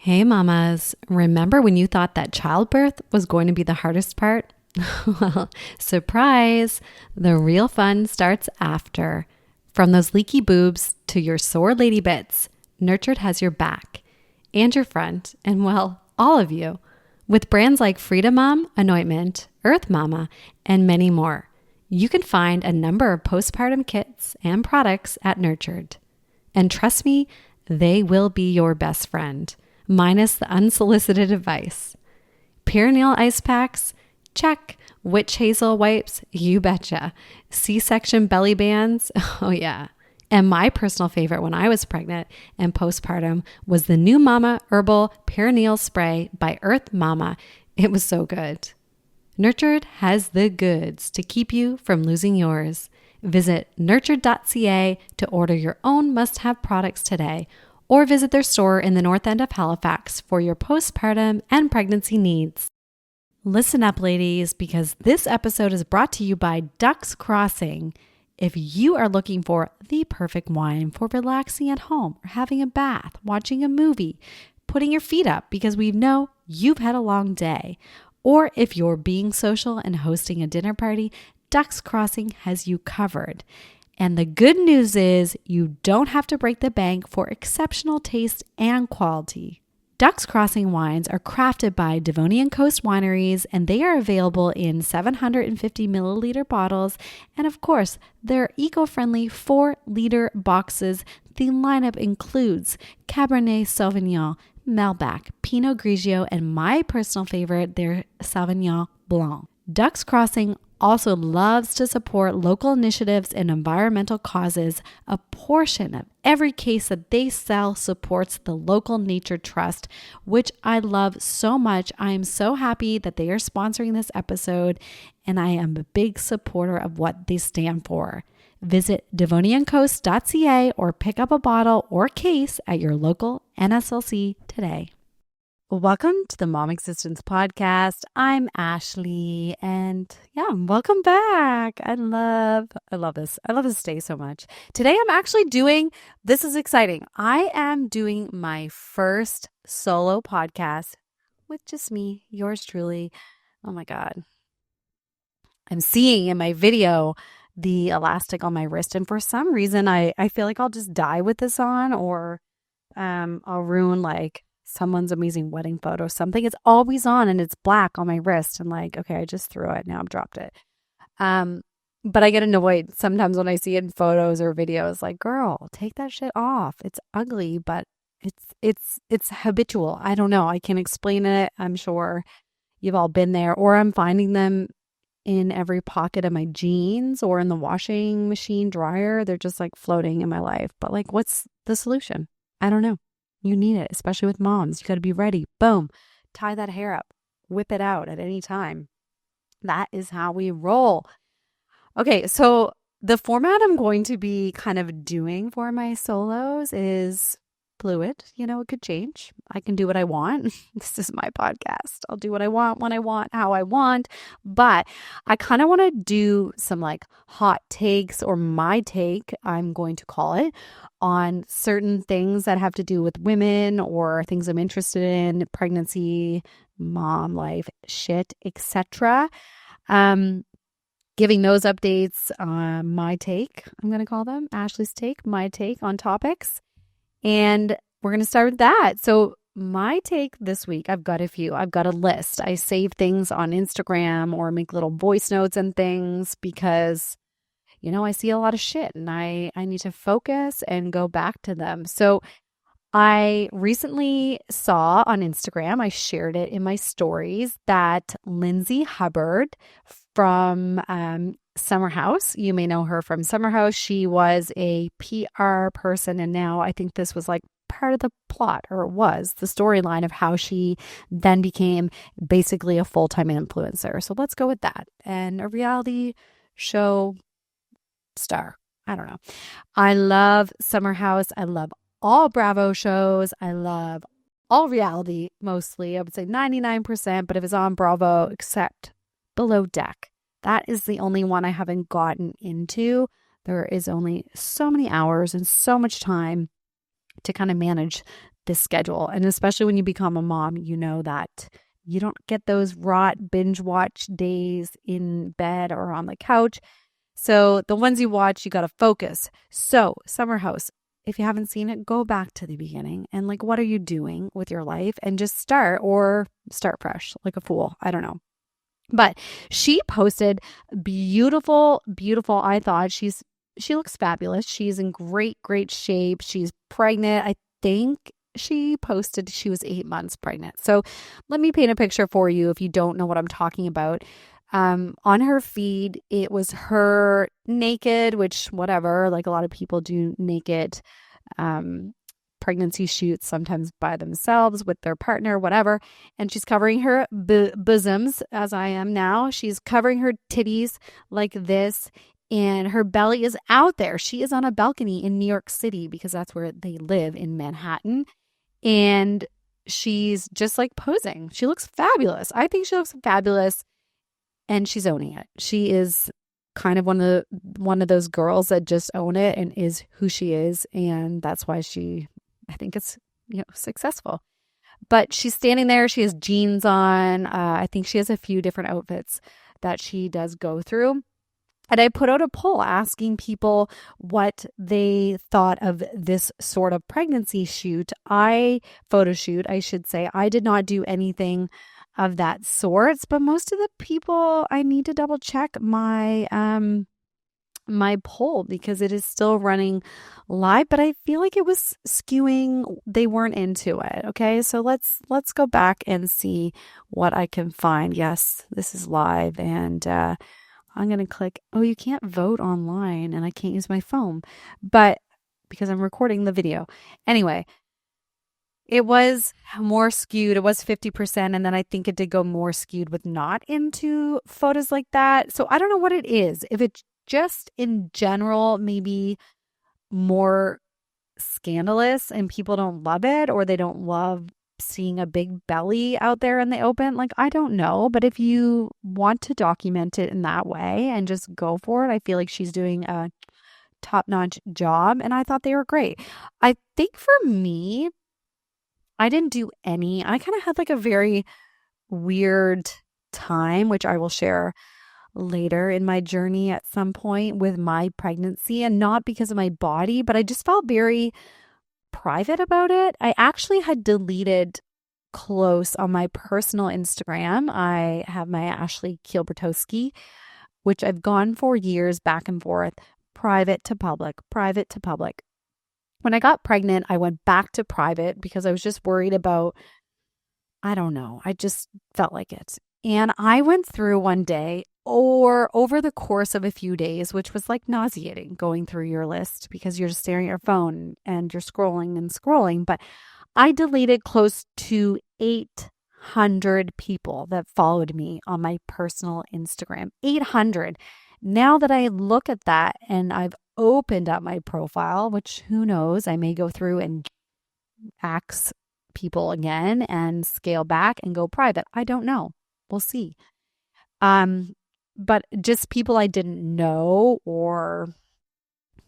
Hey mamas, remember when you thought that childbirth was going to be the hardest part? Well, surprise, the real fun starts after. From those leaky boobs to your sore lady bits, Nurtured has your back and your front, and well, all of you. With brands like Freedom Mom, Anointment, Earth Mama, and many more, you can find a number of postpartum kits and products at Nurtured. And trust me, they will be your best friend, minus the unsolicited advice. Perineal ice packs? Check. Witch hazel wipes? You betcha. C-section belly bands? Oh yeah. And my personal favorite when I was pregnant and postpartum was the New Mama Herbal Perineal Spray by Earth Mama. It was so good. Nurtured has the goods to keep you from losing yours. Visit nurtured.ca to order your own must-have products today, or visit their store in the North End of Halifax for your postpartum and pregnancy needs. Listen up, ladies, because this episode is brought to you by Ducks Crossing. If you are looking for the perfect wine for relaxing at home or having a bath, watching a movie, putting your feet up because we know you've had a long day, or if you're being social and hosting a dinner party, Ducks Crossing has you covered. And the good news is you don't have to break the bank for exceptional taste and quality. Ducks Crossing wines are crafted by Devonian Coast Wineries, and they are available in 750 milliliter bottles. And of course, they're eco-friendly 4-liter boxes. The lineup includes Cabernet Sauvignon, Malbec, Pinot Grigio, and my personal favorite, their Sauvignon Blanc. Ducks Crossing also loves to support local initiatives and environmental causes. A portion of every case that they sell supports the local nature trust, which I love so much. I am so happy that they are sponsoring this episode, and I am a big supporter of what they stand for. Visit devoniancoast.ca or pick up a bottle or case at your local NSLC today. Welcome to the Mom Existence Podcast. I'm Ashley, and welcome back. I love this. I love this day so much. Today I'm actually this is exciting. I am doing my first solo podcast with just me, yours truly. Oh my God. I'm seeing in my video the elastic on my wrist, and for some reason I feel like I'll just die with this on, or I'll ruin like someone's amazing wedding photo, something. It's always on and it's black on my wrist. And like, okay, I just threw it. Now I've dropped it. But I get annoyed sometimes when I see it in photos or videos, like, girl, take that shit off. It's ugly, but it's habitual. I don't know. I can't explain it. I'm sure you've all been there, or I'm finding them in every pocket of my jeans or in the washing machine dryer. They're just like floating in my life. But like, what's the solution? I don't know. You need it, especially with moms. You got to be ready. Boom. Tie that hair up. Whip it out at any time. That is how we roll. Okay, so the format I'm going to be kind of doing for my solos is fluid. You know, it could change. I can do what I want. This is my podcast. I'll do what I want, when I want, how I want. But I kind of want to do some like hot takes, or my take, I'm going to call it, on certain things that have to do with women or things I'm interested in, pregnancy, mom life, shit, etc. Giving those updates on my take, I'm going to call them Ashley's take, my take on topics. And we're going to start with that. So my take this week, I've got a few. I've got a list. I save things on Instagram or make little voice notes and things because, you know, I see a lot of shit and I need to focus and go back to them. So I recently saw on Instagram, I shared it in my stories, that Lindsay Hubbard from Summer House, you may know her from Summer House. She was a PR person, and now I think this was like part of the plot, or it was the storyline of how she then became basically a full-time influencer. So let's go with that. And a reality show star. I don't know. I love Summer House. I love all Bravo shows. I love all reality, mostly. I would say 99%, but if it's on Bravo, except Below Deck. That is the only one I haven't gotten into. There is only so many hours and so much time to kind of manage this schedule. And especially when you become a mom, you know that you don't get those rot binge watch days in bed or on the couch. So the ones you watch, you got to focus. So Summer House, if you haven't seen it, go back to the beginning and like, what are you doing with your life? And just start fresh like a fool. I don't know. But she posted beautiful, beautiful. I thought she looks fabulous. She's in great shape. She's pregnant. I think she posted she was 8 months pregnant. So let me paint a picture for you if you don't know what I'm talking about. On her feed, it was her naked, which whatever, like a lot of people do naked pregnancy shoots, sometimes by themselves with their partner, whatever. And she's covering her bosoms, as I am now. She's covering her titties like this, and her belly is out there. She is on a balcony in New York City because that's where they live, in Manhattan. And she's just like posing. She looks fabulous. I think she looks fabulous, and she's owning it. She is kind of one of those girls that just own it and is who she is, and that's why I think it's, successful. But she's standing there. She has jeans on. I think she has a few different outfits that she does go through. And I put out a poll asking people what they thought of this sort of pregnancy photo shoot, I should say. I did not do anything of that sorts, but most of the people, I need to double check my my poll because it is still running live, but I feel like it was skewing. They weren't into it. Okay. So let's go back and see what I can find. Yes, this is live, and I'm going to click, oh, you can't vote online and I can't use my phone, but because I'm recording the video. Anyway, it was more skewed. It was 50%. And then I think it did go more skewed with not into photos like that. So I don't know what it is. If it's just in general, maybe more scandalous and people don't love it, or they don't love seeing a big belly out there in the open. Like, I don't know. But if you want to document it in that way and just go for it, I feel like she's doing a top-notch job. And I thought they were great. I think for me, I didn't do any. I kind of had like a very weird time, which I will share later in my journey at some point with my pregnancy, and not because of my body, but I just felt very private about it. I actually had deleted close on my personal Instagram. I have my Ashley Kielbertowski, which I've gone for years back and forth, private to public, private to public. When I got pregnant, I went back to private because I was just worried about, I don't know, I just felt like it. And I went through one day, or over the course of a few days, which was like nauseating, going through your list because you're just staring at your phone and you're scrolling and scrolling. But I deleted close to 800 people that followed me on my personal Instagram. 800. Now that I look at that and I've opened up my profile, which who knows, I may go through and axe people again and scale back and go private. I don't know. We'll see. But just people I didn't know or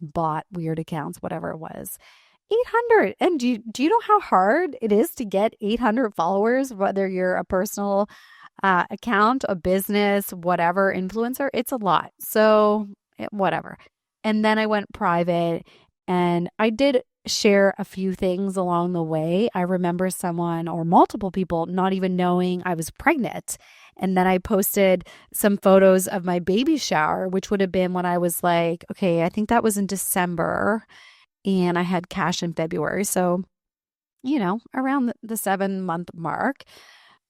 bought weird accounts, whatever it was. 800. And do you know how hard it is to get 800 followers, whether you're a personal account, a business, whatever, influencer? It's a lot. So whatever. And then I went private, and I did share a few things along the way. I remember someone or multiple people not even knowing I was pregnant. And then I posted some photos of my baby shower, which would have been when I was like, okay, I think that was in December, and I had cash in February. So, around the 7-month mark.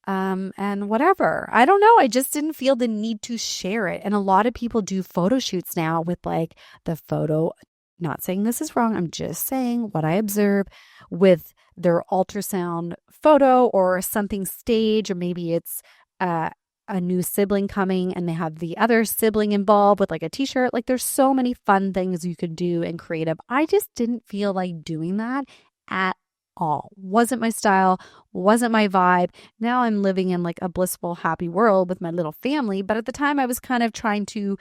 And whatever. I don't know. I just didn't feel the need to share it. And a lot of people do photo shoots now with like the photo. Not saying this is wrong. I'm just saying what I observe with their ultrasound photo or something stage, or maybe it's a new sibling coming and they have the other sibling involved with like a t-shirt. Like, there's so many fun things you could do and creative. I just didn't feel like doing that at all. Wasn't my style, wasn't my vibe. Now I'm living in like a blissful, happy world with my little family. But at the time I was kind of trying to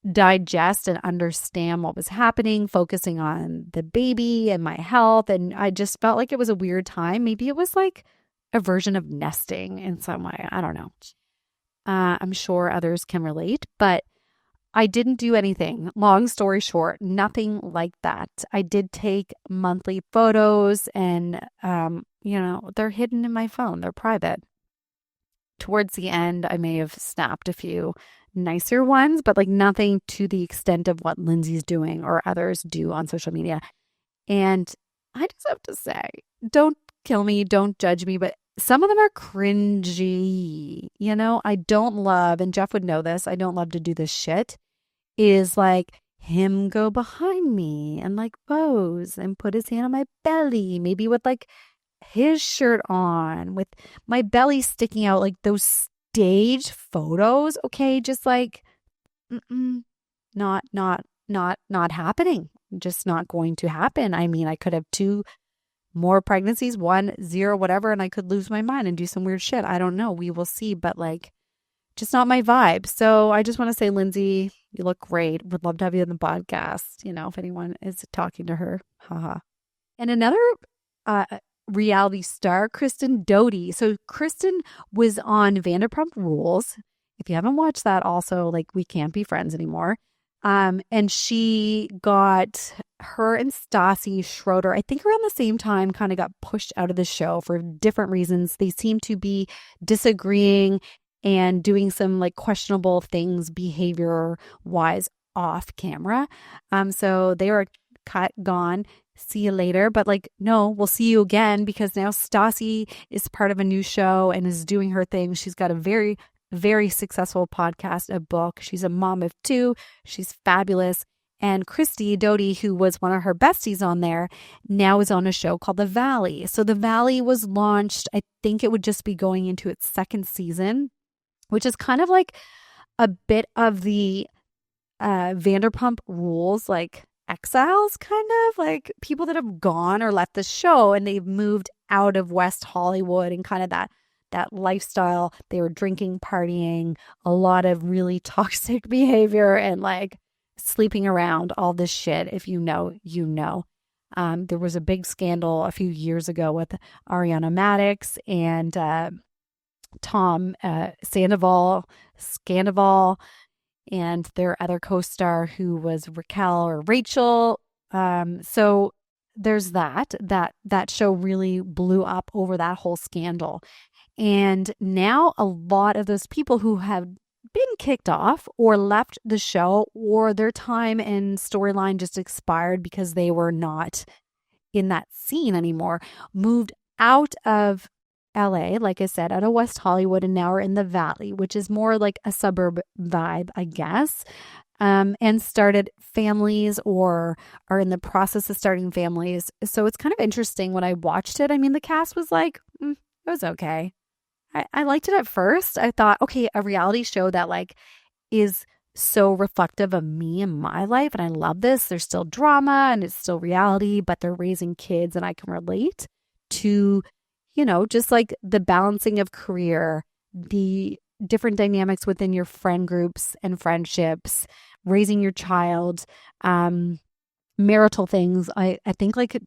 digest and understand what was happening, focusing on the baby and my health. And I just felt like it was a weird time. Maybe it was like a version of nesting in some way. I don't know. I'm sure others can relate, but I didn't do anything. Long story short, nothing like that. I did take monthly photos and, they're hidden in my phone. They're private. Towards the end, I may have snapped a few nicer ones, but like nothing to the extent of what Lindsay's doing or others do on social media. And I just have to say, don't kill me, don't judge me, but some of them are cringy. I don't love, and Jeff would know this, I don't love to do this shit, is like him go behind me and like pose and put his hand on my belly, maybe with like his shirt on with my belly sticking out, like those stage photos. Okay, just like not happening. Just not going to happen. I mean, I could have 2 more pregnancies, 1, 0, whatever, and I could lose my mind and do some weird shit. I don't know. We will see, but like just not my vibe. So I just want to say, Lindsay, you look great. Would love to have you on the podcast, if anyone is talking to her. Haha. And another reality star, Kristen Doute. So Kristen was on Vanderpump Rules. If you haven't watched that, also, like, we can't be friends anymore. And she got her and Stassi Schroeder, I think around the same time, kind of got pushed out of the show for different reasons. They seem to be disagreeing and doing some like questionable things behavior wise off camera. So they were cut, gone. See you later. But like, no, we'll see you again, because now Stassi is part of a new show and is doing her thing. She's got a very, very successful podcast, a book. She's a mom of 2. She's fabulous. And Christy Doute, who was one of her besties on there, now is on a show called The Valley. So The Valley was launched, I think it would just be going into its 2nd season, which is kind of like a bit of the Vanderpump Rules, like exiles, kind of like people that have gone or left the show and they've moved out of West Hollywood and kind of that lifestyle. They were drinking, partying, a lot of really toxic behavior and like sleeping around, all this shit. If you know, you know. There was a big scandal a few years ago with Ariana Madix and Tom Sandoval, and their other co-star who was Raquel or Rachel. So there's that show really blew up over that whole scandal. And now a lot of those people who have been kicked off or left the show, or their time and storyline just expired because they were not in that scene anymore, moved out of LA, like I said, out of West Hollywood, and now are in the Valley, which is more like a suburb vibe, I guess, and started families or are in the process of starting families. So it's kind of interesting when I watched it. I mean, the cast was like, it was okay. I liked it at first. I thought, okay, a reality show that like is so reflective of me and my life, and I love this. There's still drama and it's still reality, but they're raising kids, and I can relate to, just like the balancing of career, the different dynamics within your friend groups and friendships, raising your child, marital things. I think like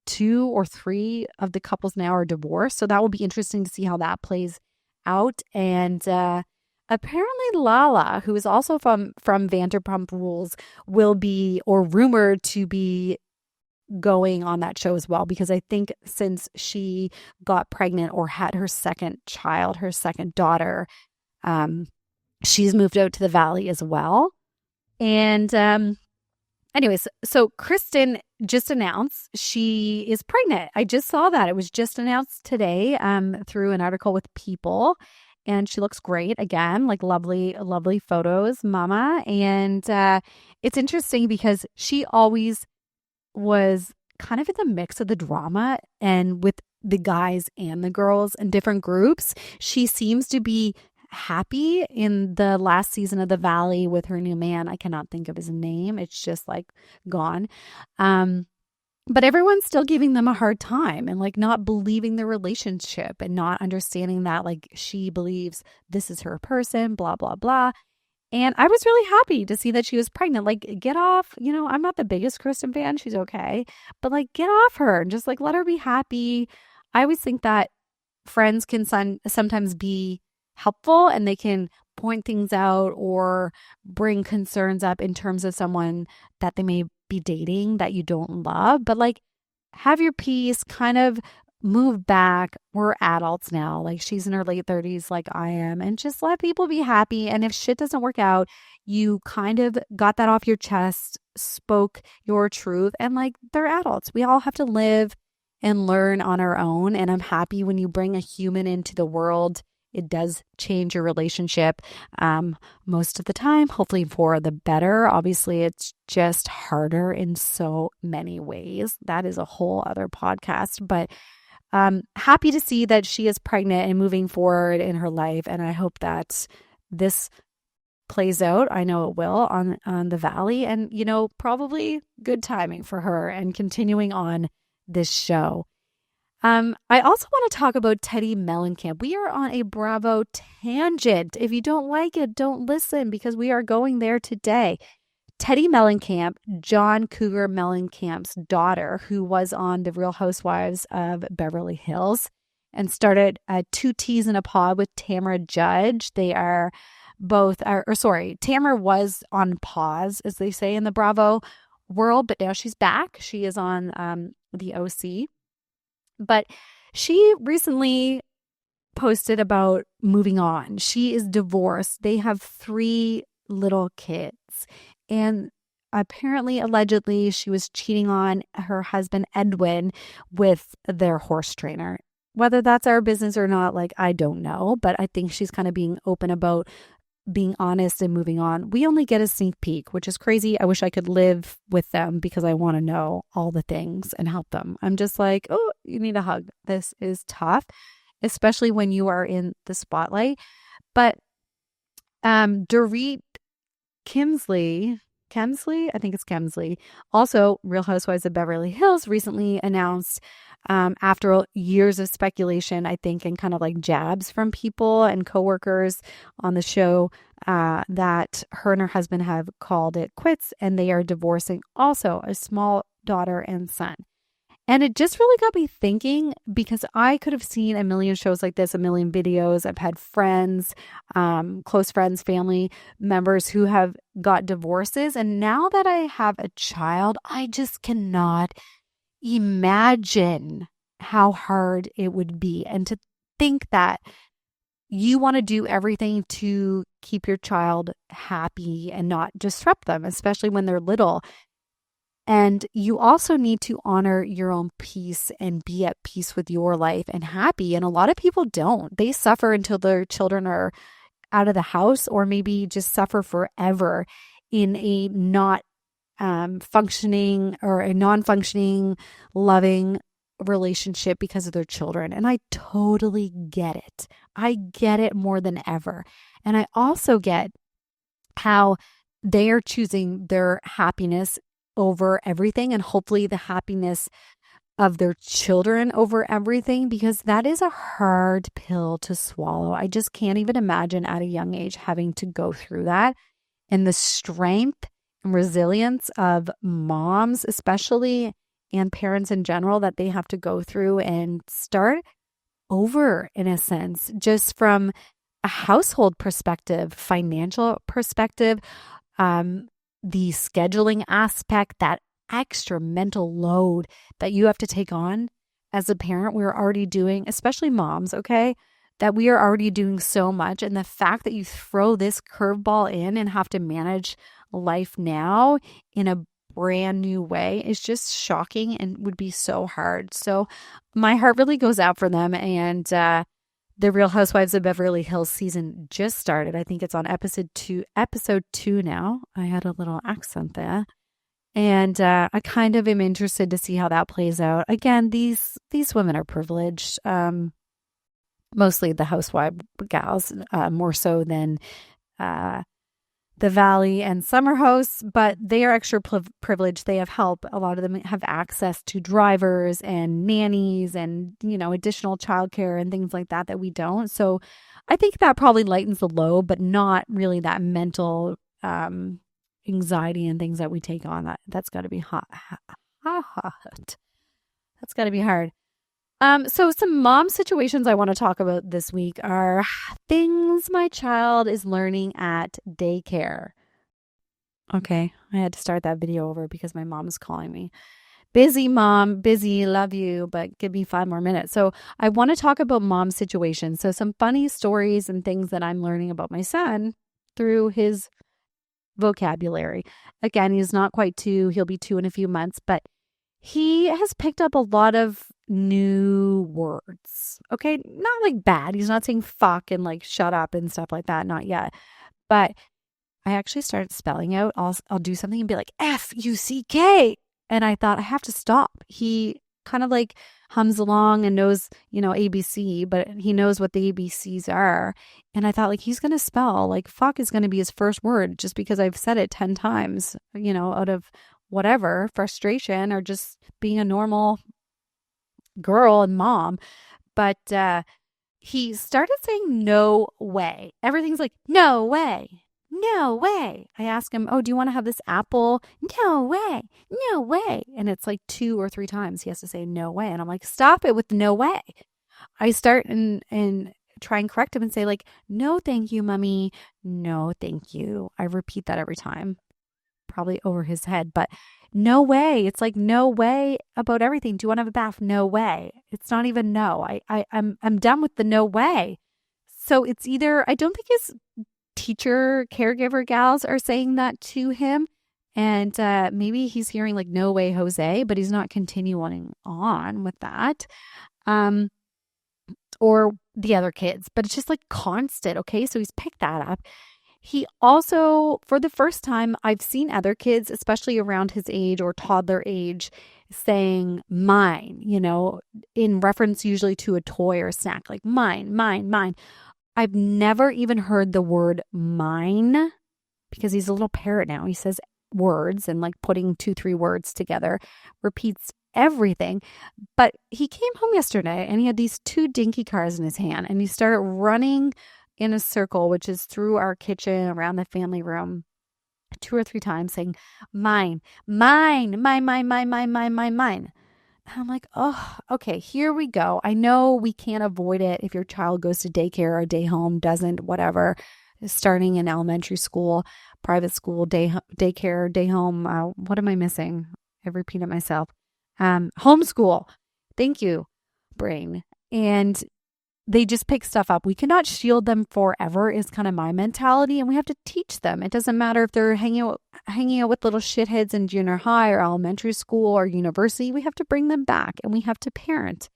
2 or 3 of the couples now are divorced. So that will be interesting to see how that plays out. And apparently Lala, who is also from Vanderpump Rules, will be, or rumored to be, going on that show as well, because I think since she got pregnant or had her second child, her second daughter, she's moved out to the Valley as well. And anyways, so Kristen just announced she is pregnant. I just saw that. It was just announced today through an article with People. And she looks great again, like lovely, lovely photos, mama. And it's interesting because she always was kind of in the mix of the drama and with the guys and the girls and different groups. She seems to be happy in the last season of The Valley with her new man. I cannot think of his name. It's just like gone. But everyone's still giving them a hard time and like not believing the relationship and not understanding that like she believes this is her person, blah, blah, blah. And I was really happy to see that she was pregnant. Like, get off, I'm not the biggest Kristen fan. She's okay. But like, get off her and just like let her be happy. I always think that friends can sometimes be helpful and they can point things out or bring concerns up in terms of someone that they may be dating that you don't love. But like, have your peace, kind of move back. We're adults now. Like, she's in her late 30s, like I am, and just let people be happy. And if shit doesn't work out, you kind of got that off your chest, spoke your truth, and like, they're adults. We all have to live and learn on our own. And I'm happy when you bring a human into the world. It does change your relationship most of the time, hopefully for the better. Obviously, it's just harder in so many ways. That is a whole other podcast. But happy to see that she is pregnant and moving forward in her life. And I hope that this plays out. I know it will on the Valley. And, probably good timing for her and continuing on this show. I also want to talk about Teddi Mellencamp. We are on a Bravo tangent. If you don't like it, don't listen because we are going there today. Teddi Mellencamp, John Cougar Mellencamp's daughter, who was on The Real Housewives of Beverly Hills and started Two Teas in a Pod with Tamara Judge. They are both, Tamara was on pause, as they say in the Bravo world, but now she's back. She is on the OC. But she recently posted about moving on. She is divorced. They have 3 little kids. And apparently, allegedly, she was cheating on her husband, Edwin, with their horse trainer. Whether that's our business or not, like, I don't know. But I think she's kind of being open about being honest and moving on. We only get a sneak peek, which is crazy. I wish I could live with them because I want to know all the things and help them. I'm just like, oh, you need a hug. This is tough, especially when you are in the spotlight. But Dorit Kemsley, I think it's Kemsley, also Real Housewives of Beverly Hills, recently announced after years of speculation, I think, and kind of like jabs from people and coworkers on the show, that her and her husband have called it quits and they are divorcing also a small daughter and son. And it just really got me thinking because I could have seen a million shows like this, a million videos. I've had friends, close friends, family members who have got divorces. And now that I have a child, I just cannot imagine how hard it would be. And to think that you want to do everything to keep your child happy and not disrupt them, especially when they're little. And you also need to honor your own peace and be at peace with your life and happy. And a lot of people don't. They suffer until their children are out of the house or maybe just suffer forever in a not functioning or a non-functioning, loving relationship because of their children. And I totally get it. I get it more than ever. And I also get how they are choosing their happiness over everything and hopefully the happiness of their children over everything, because that is a hard pill to swallow. I just can't even imagine at a young age having to go through that. And the strength and resilience of moms, especially, and parents in general, that they have to go through and start over in a sense, just from a household perspective, financial perspective, the scheduling aspect, that extra mental load that you have to take on as a parent. We're already doing, especially moms, okay, that we are already doing so much. And the fact that you throw this curveball in and have to manage life now in a brand new way is just shocking and would be so hard. So my heart really goes out for them. And the Real Housewives of Beverly Hills season just started. I think it's on episode two now. I had a little accent there. And I kind of am interested to see how that plays out. Again, these women are privileged, mostly the housewife gals, more so than the Valley and Summer House, but they are extra privileged. They have help. A lot of them have access to drivers and nannies and, additional childcare and things like that we don't. So I think that probably lightens the load, but not really that mental anxiety and things that we take on. That's got to be hot. That's got to be hard. So some mom situations I want to talk about this week are things my child is learning at daycare. Okay, I had to start that video over because my mom is calling me. Busy mom, busy, love you, but give me 5 more minutes. So I want to talk about mom situations. So some funny stories and things that I'm learning about my son through his vocabulary. Again, he's not quite 2. He'll be 2 in a few months, but he has picked up a lot of new words. Okay, not like bad. He's not saying fuck and like shut up and stuff like that. Not yet. But I actually started spelling out. I'll do something and be like F-U-C-K. And I thought I have to stop. He kind of like hums along and knows, ABC, but he knows what the ABCs are. And I thought like he's going to spell like fuck is going to be his first word just because I've said it 10 times, out of whatever, frustration or just being a normal girl and mom. But he started saying no way. Everything's like, no way. No way. I ask him, oh, do you want to have this apple? No way. No way. And it's like 2 or 3 times he has to say no way. And I'm like, stop it with no way. I start and try and correct him and say like, no, thank you, mommy. No, thank you. I repeat that every time, probably over his head, but no way. It's like no way about everything. Do you want to have a bath? No way. It's not even no. I'm done with the no way. So it's either, I don't think his teacher, caregiver gals are saying that to him. And maybe he's hearing like, no way, Jose, but he's not continuing on with that. Or the other kids, but it's just like constant. Okay. So he's picked that up. He also, for the first time, I've seen other kids, especially around his age or toddler age, saying mine, in reference usually to a toy or a snack, like mine, mine, mine. I've never even heard the word mine because he's a little parrot now. He says words and like putting 2-3 words together, repeats everything. But he came home yesterday and he had these 2 dinky cars in his hand and he started running in a circle, which is through our kitchen, around the family room, 2 or 3 times saying, mine, mine, mine, mine, mine, mine, mine, mine, mine. And I'm like, oh, okay, here we go. I know we can't avoid it if your child goes to daycare or day home, doesn't, whatever, starting in elementary school, private school, daycare, day home. What am I missing? I repeat it myself. Homeschool. Thank you, brain. And they just pick stuff up. We cannot shield them forever is kind of my mentality. And we have to teach them. It doesn't matter if they're hanging out with little shitheads in junior high or elementary school or university. We have to bring them back and we have to parent.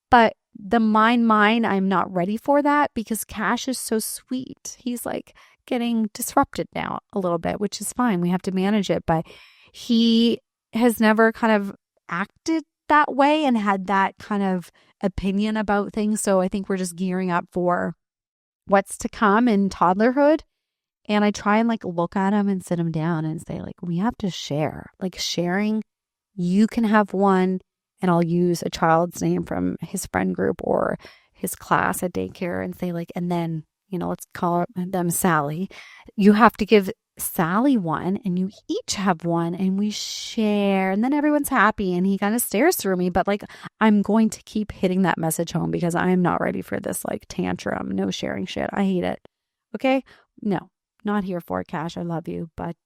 But the mine, I'm not ready for that because Cash is so sweet. He's like getting disrupted now a little bit, which is fine. We have to manage it. But he has never kind of acted that way and had that kind of opinion about things. So I think we're just gearing up for what's to come in toddlerhood. And I try and like look at him and sit him down and say like, we have to share, like sharing. You can have one and I'll use a child's name from his friend group or his class at daycare and say like, and then, let's call them Sally. You have to give Sally one and you each have one and we share and then everyone's happy. And he kind of stares through me, but like I'm going to keep hitting that message home because I am not ready for this like tantrum, no sharing shit. I hate it. Okay. No, not here for it, Cash. I love you, but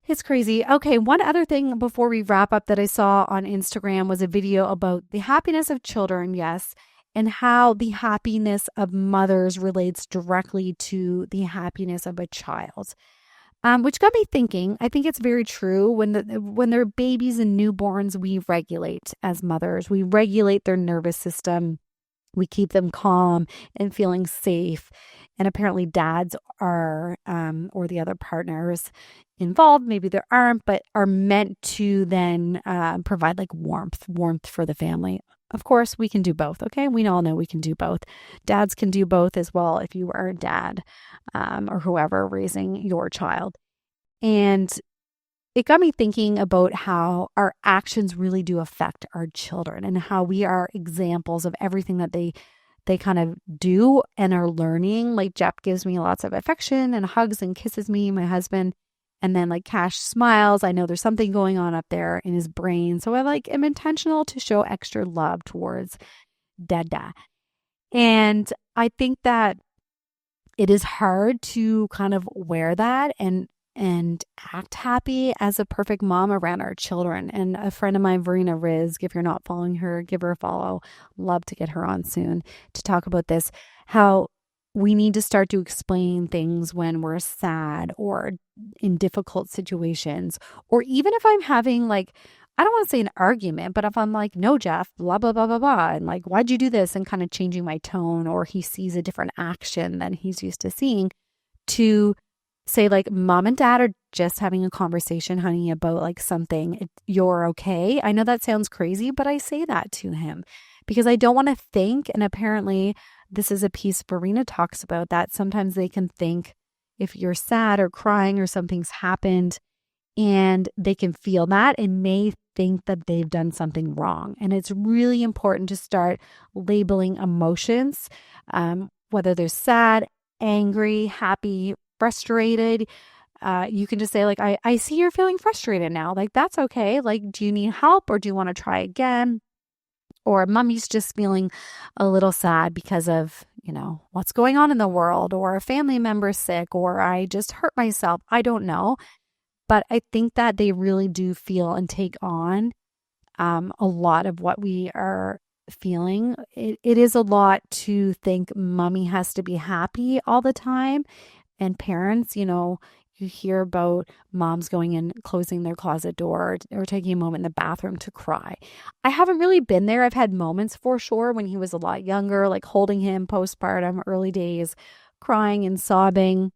it's crazy. Okay, one other thing before we wrap up that I saw on Instagram was a video about the happiness of children, yes, and how the happiness of mothers relates directly to the happiness of a child, which got me thinking. I think it's very true. When they're babies and newborns, we regulate as mothers. We regulate their nervous system. We keep them calm and feeling safe. And apparently dads are, or the other partners involved, maybe there aren't, but are meant to then provide like warmth for the family. of course, we can do both. Okay. We all know we can do both. Dads can do both as well if you are a dad or whoever raising your child. And it got me thinking about how our actions really do affect our children and how we are examples of everything that they kind of do and are learning. Like Jeff gives me lots of affection and hugs and kisses me, my husband. And then like Cash smiles. I know there's something going on up there in his brain. So I like am intentional to show extra love towards Dada. And I think that it is hard to kind of wear that and act happy as a perfect mom around our children. And a friend of mine, Verena Riz, if you're not following her, give her a follow. Love to get her on soon to talk about this, how we need to start to explain things when we're sad or in difficult situations, or even if I'm having like, I don't want to say an argument, but if I'm like, no, Jeff, blah, blah, blah, blah, blah, and like, why'd you do this? And kind of changing my tone, or he sees a different action than he's used to seeing, to say like, mom and dad are just having a conversation, honey, about like something. You're okay. I know that sounds crazy, but I say that to him because I don't want to think. And apparently this is a piece Verena talks about, that sometimes they can think if you're sad or crying or something's happened and they can feel that and may think that they've done something wrong. And it's really important to start labeling emotions, whether they're sad, angry, happy, frustrated. You can just say like, I see you're feeling frustrated now. Like, that's okay. Like, do you need help or do you want to try again? Or mommy's just feeling a little sad because of, what's going on in the world, or a family member's sick, or I just hurt myself. I don't know. But I think that they really do feel and take on a lot of what we are feeling. It is a lot to think mommy has to be happy all the time. And parents, you hear about moms going and closing their closet door or taking a moment in the bathroom to cry. I haven't really been there. I've had moments for sure when he was a lot younger, like holding him postpartum, early days, crying and sobbing.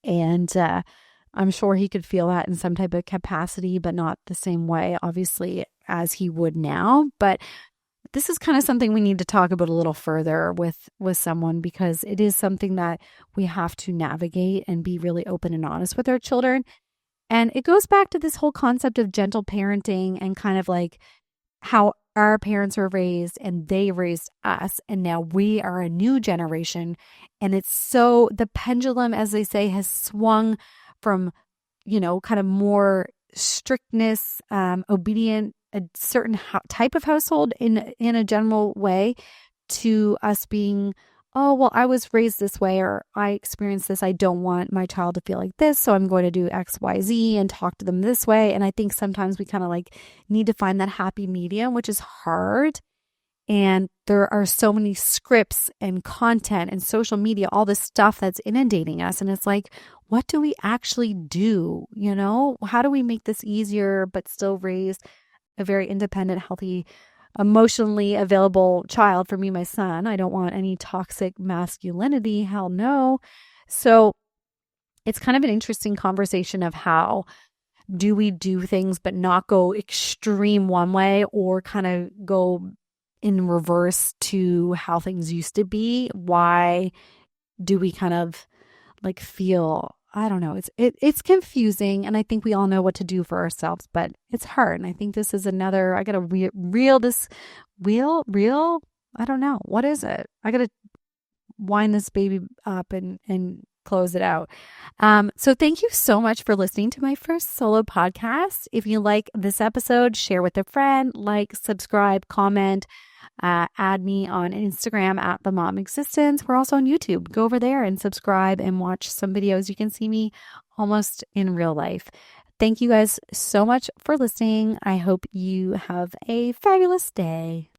And I'm sure he could feel that in some type of capacity, but not the same way, obviously, as he would now. But this is kind of something we need to talk about a little further with someone, because it is something that we have to navigate and be really open and honest with our children. And it goes back to this whole concept of gentle parenting and kind of like how our parents were raised and they raised us. And now we are a new generation. And it's so, the pendulum, as they say, has swung from, kind of more strictness, obedient, a certain type of household in a general way, to us being, oh, well, I was raised this way, or I experienced this. I don't want my child to feel like this, so I'm going to do X, Y, Z and talk to them this way. And I think sometimes we kind of like need to find that happy medium, which is hard. And there are so many scripts and content and social media, all this stuff that's inundating us. And it's like, what do we actually do? How do we make this easier, but still raise a very independent, healthy, emotionally available child? For me, my son, I don't want any toxic masculinity. Hell no. So it's kind of an interesting conversation of how do we do things, but not go extreme one way or kind of go in reverse to how things used to be. Why do we kind of like feel, I don't know, it's confusing, and I think we all know what to do for ourselves, but it's hard. And I think this is another, I gotta reel, I don't know, what is it? I gotta wind this baby up and close it out. So thank you so much for listening to my first solo podcast. If you like this episode, share with a friend, like, subscribe, comment. Add me on Instagram at The Mom Existence. We're also on YouTube. Go over there and subscribe and watch some videos. You can see me almost in real life. Thank you guys so much for listening. I hope you have a fabulous day.